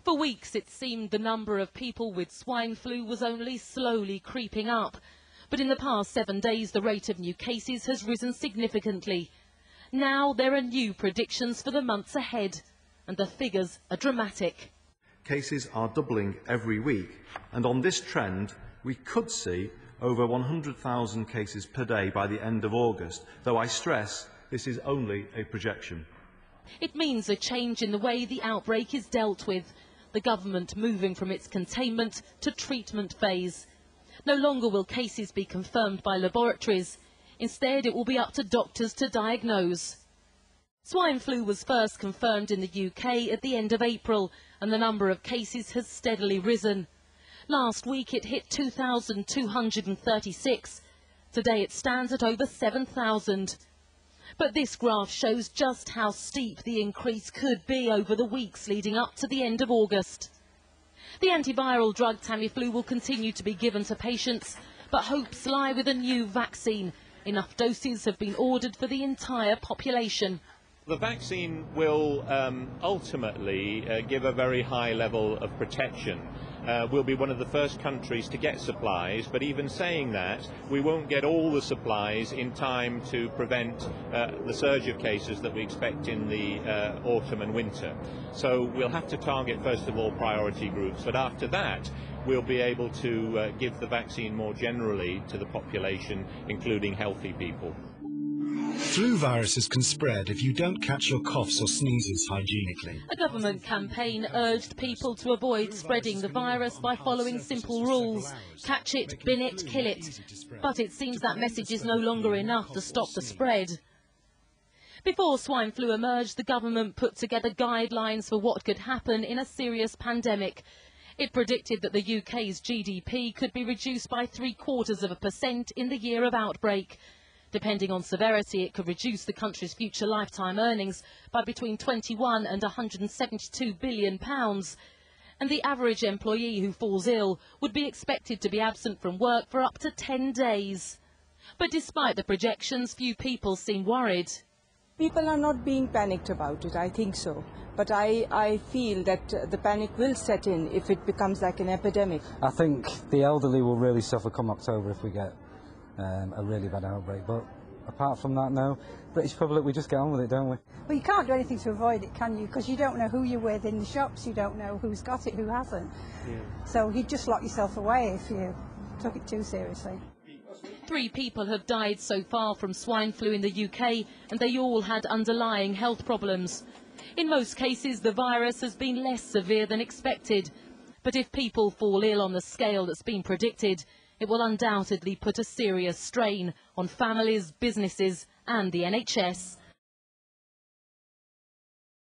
For weeks it seemed the number of people with swine flu was only slowly creeping up. But in the past 7 days the rate of new cases has risen significantly. Now there are new predictions for the months ahead, and the figures are dramatic. Cases are doubling every week, and on this trend we could see over 100,000 cases per day by the end of August, though I stress this is only a projection. It means a change in the way the outbreak is dealt with, the government moving from its containment to treatment phase. No longer will cases be confirmed by laboratories. Instead, it will be up to doctors to diagnose. Swine flu was first confirmed in the UK at the end of April, and the number of cases has steadily risen. Last week it hit 2,236. Today it stands at over 7,000. But this graph shows just how steep the increase could be over the weeks leading up to the end of August. The antiviral drug Tamiflu will continue to be given to patients, but hopes lie with a new vaccine. Enough doses have been ordered for the entire population. The vaccine will ultimately give a very high level of protection. We'll be one of the first countries to get supplies, but even saying that, we won't get all the supplies in time to prevent the surge of cases that we expect in the autumn and winter. So we'll have to target, first of all, priority groups, but after that, we'll be able to give the vaccine more generally to the population, including healthy people. Flu viruses can spread if you don't catch your coughs or sneezes hygienically. A government campaign urged people to avoid spreading the virus by following simple rules. Catch it, bin it, kill it. But it seems that message is no longer enough to stop the spread. Before swine flu emerged, the government put together guidelines for what could happen in a serious pandemic. It predicted that the UK's GDP could be reduced by 0.75% in the year of outbreak. Depending on severity, it could reduce the country's future lifetime earnings by between £21 and £172 billion. And the average employee who falls ill would be expected to be absent from work for up to 10 days. But despite the projections, few people seem worried. People are not being panicked about it, I think so. But I feel that the panic will set in if it becomes like an epidemic. I think the elderly will really suffer come October if we get a really bad outbreak, but apart from that, no. British public, we just get on with it, don't we? Well, you can't do anything to avoid it, can you? Because you don't know who you're with in the shops, you don't know who's got it, who hasn't. Yeah. So you'd just lock yourself away if you took it too seriously. 3 people have died so far from swine flu in the UK, and they all had underlying health problems. In most cases, the virus has been less severe than expected. But if people fall ill on the scale that's been predicted, it will undoubtedly put a serious strain on families, businesses and the NHS.